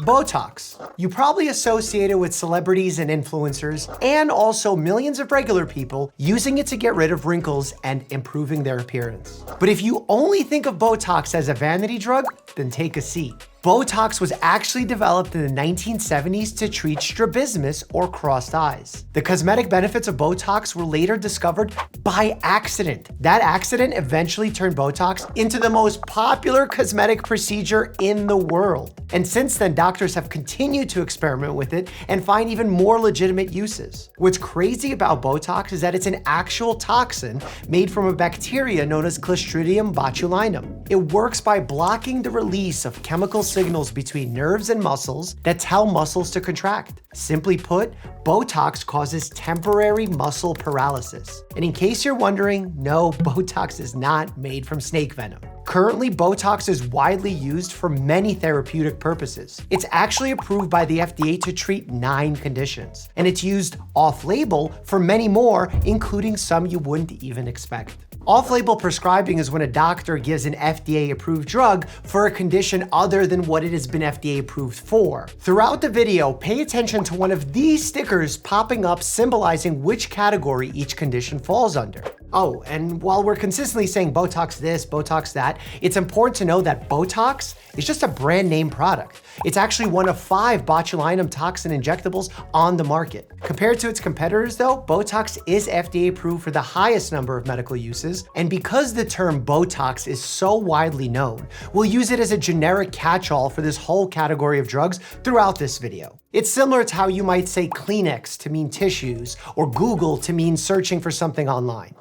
Botox. You probably associate it with celebrities and influencers, and also millions of regular people using it to get rid of wrinkles and improving their appearance. But if you only think of Botox as a vanity drug, then take a seat. Botox was actually developed in the 1970s to treat strabismus or crossed eyes. The cosmetic benefits of Botox were later discovered by accident. That accident eventually turned Botox into the most popular cosmetic procedure in the world. And since then, doctors have continued to experiment with it and find even more legitimate uses. What's crazy about Botox is that it's an actual toxin made from a bacteria known as Clostridium botulinum. It works by blocking the release of chemical signals between nerves and muscles that tell muscles to contract. Simply put, Botox causes temporary muscle paralysis. And in case you're wondering, no, Botox is not made from snake venom. Currently, Botox is widely used for many therapeutic purposes. It's actually approved by the FDA to treat 9 conditions, and it's used off-label for many more, including some you wouldn't even expect. Off-label prescribing is when a doctor gives an FDA-approved drug for a condition other than what it has been FDA-approved for. Throughout the video, pay attention to one of these stickers popping up symbolizing which category each condition falls under. Oh, and while we're consistently saying Botox this, Botox that, it's important to know that Botox is just a brand name product. It's actually one of 5 botulinum toxin injectables on the market. Compared to its competitors though, Botox is FDA approved for the highest number of medical uses, and because the term Botox is so widely known, we'll use it as a generic catch-all for this whole category of drugs throughout this video. It's similar to how you might say Kleenex to mean tissues, or Google to mean searching for something online.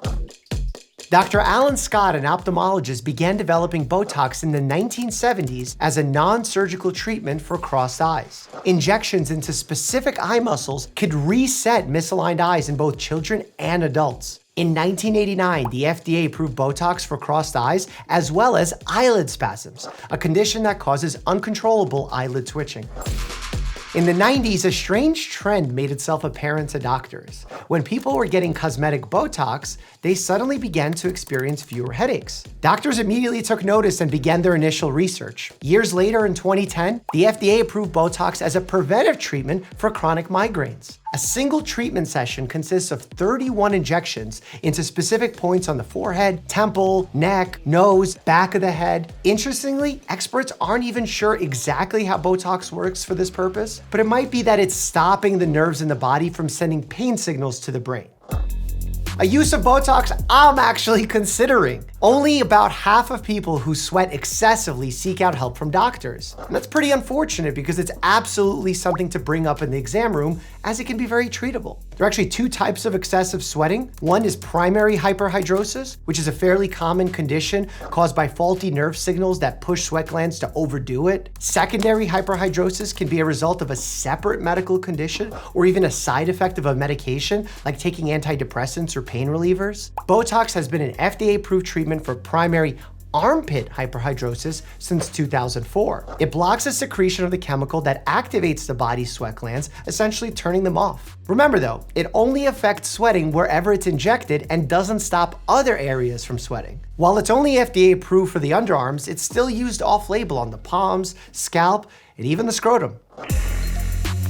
Dr. Alan Scott, an ophthalmologist, began developing Botox in the 1970s as a non-surgical treatment for crossed eyes. Injections into specific eye muscles could reset misaligned eyes in both children and adults. In 1989, the FDA approved Botox for crossed eyes as well as eyelid spasms, a condition that causes uncontrollable eyelid twitching. In the 90s, a strange trend made itself apparent to doctors. When people were getting cosmetic Botox, they suddenly began to experience fewer headaches. Doctors immediately took notice and began their initial research. Years later, in 2010, the FDA approved Botox as a preventive treatment for chronic migraines. A single treatment session consists of 31 injections into specific points on the forehead, temple, neck, nose, back of the head. Interestingly, experts aren't even sure exactly how Botox works for this purpose, but it might be that it's stopping the nerves in the body from sending pain signals to the brain. A use of Botox I'm actually considering. Only about half of people who sweat excessively seek out help from doctors. And that's pretty unfortunate because it's absolutely something to bring up in the exam room, as it can be very treatable. There are actually 2 types of excessive sweating. One is primary hyperhidrosis, which is a fairly common condition caused by faulty nerve signals that push sweat glands to overdo it. Secondary hyperhidrosis can be a result of a separate medical condition or even a side effect of a medication, like taking antidepressants or pain relievers. Botox has been an FDA-approved treatment for primary armpit hyperhidrosis since 2004. It blocks the secretion of the chemical that activates the body's sweat glands, essentially turning them off. Remember though, it only affects sweating wherever it's injected and doesn't stop other areas from sweating. While it's only FDA approved for the underarms, it's still used off-label on the palms, scalp, and even the scrotum.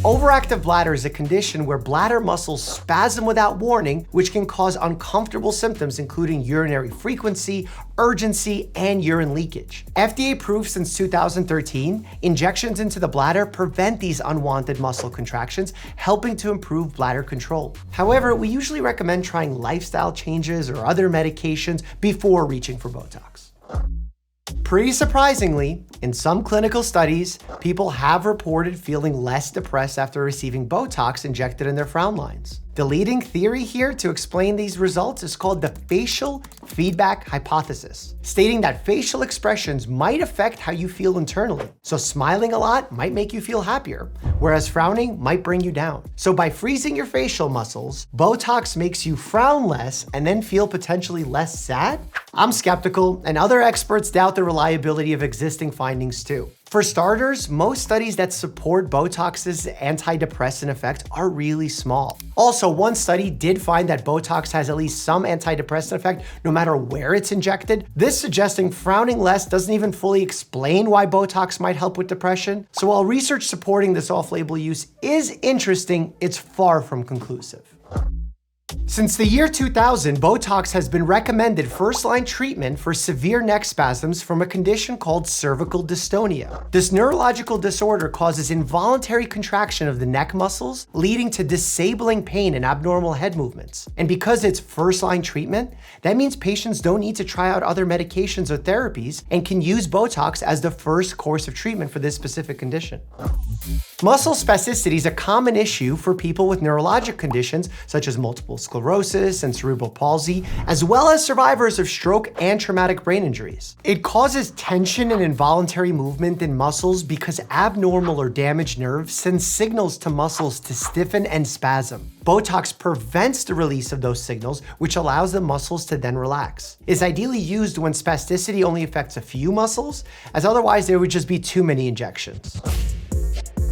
Overactive bladder is a condition where bladder muscles spasm without warning, which can cause uncomfortable symptoms including urinary frequency, urgency, and urine leakage. FDA approved since 2013, injections into the bladder prevent these unwanted muscle contractions, helping to improve bladder control. However, we usually recommend trying lifestyle changes or other medications before reaching for Botox. Pretty surprisingly, in some clinical studies, people have reported feeling less depressed after receiving Botox injected in their frown lines. The leading theory here to explain these results is called the facial feedback hypothesis, stating that facial expressions might affect how you feel internally. So smiling a lot might make you feel happier, whereas frowning might bring you down. So by freezing your facial muscles, Botox makes you frown less and then feel potentially less sad? I'm skeptical, and other experts doubt the reliability of existing findings too. For starters, most studies that support Botox's antidepressant effect are really small. Also, one study did find that Botox has at least some antidepressant effect no matter where it's injected. This suggesting frowning less doesn't even fully explain why Botox might help with depression. So while research supporting this off-label use is interesting, it's far from conclusive. Since the year 2000, Botox has been recommended first-line treatment for severe neck spasms from a condition called cervical dystonia. This neurological disorder causes involuntary contraction of the neck muscles, leading to disabling pain and abnormal head movements. And because it's first-line treatment, that means patients don't need to try out other medications or therapies and can use Botox as the first course of treatment for this specific condition. Muscle spasticity is a common issue for people with neurologic conditions such as multiple sclerosis and cerebral palsy, as well as survivors of stroke and traumatic brain injuries. It causes tension and involuntary movement in muscles because abnormal or damaged nerves send signals to muscles to stiffen and spasm. Botox prevents the release of those signals, which allows the muscles to then relax. It's ideally used when spasticity only affects a few muscles, as otherwise there would just be too many injections.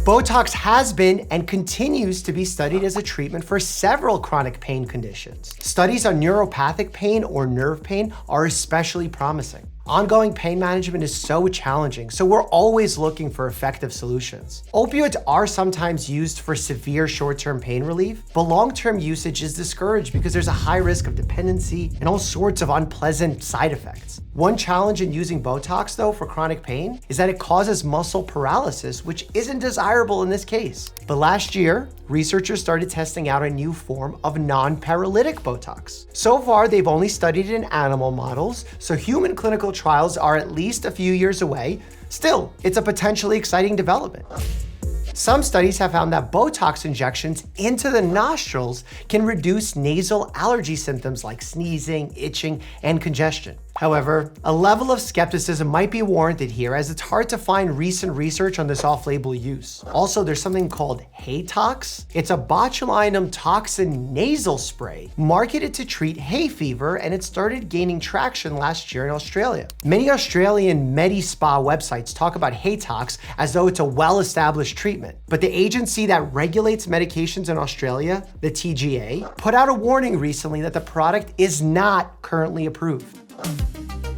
Botox has been and continues to be studied as a treatment for several chronic pain conditions. Studies on neuropathic pain or nerve pain are especially promising. Ongoing pain management is so challenging, so we're always looking for effective solutions. Opioids are sometimes used for severe short-term pain relief, but long-term usage is discouraged because there's a high risk of dependency and all sorts of unpleasant side effects. One challenge in using Botox, though, for chronic pain is that it causes muscle paralysis, which isn't desirable in this case. But last year, researchers started testing out a new form of non-paralytic Botox. So far, they've only studied it in animal models, so human clinical trials are at least a few years away. Still, it's a potentially exciting development. Some studies have found that Botox injections into the nostrils can reduce nasal allergy symptoms like sneezing, itching, and congestion. However, a level of skepticism might be warranted here as it's hard to find recent research on this off-label use. Also, there's something called Haytox. It's a botulinum toxin nasal spray marketed to treat hay fever, and it started gaining traction last year in Australia. Many Australian medi-spa websites talk about Haytox as though it's a well-established treatment. But the agency that regulates medications in Australia, the TGA, put out a warning recently that the product is not currently approved.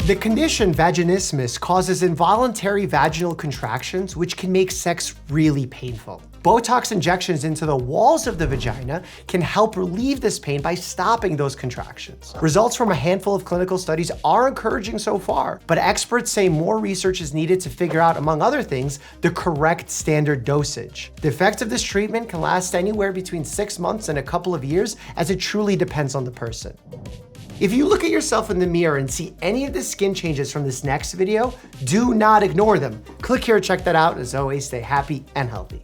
The condition vaginismus causes involuntary vaginal contractions, which can make sex really painful. Botox injections into the walls of the vagina can help relieve this pain by stopping those contractions. Results from a handful of clinical studies are encouraging so far, but experts say more research is needed to figure out, among other things, the correct standard dosage. The effects of this treatment can last anywhere between 6 months and a couple of years, as it truly depends on the person. If you look at yourself in the mirror and see any of the skin changes from this next video, do not ignore them. Click here to check that out. As always, stay happy and healthy.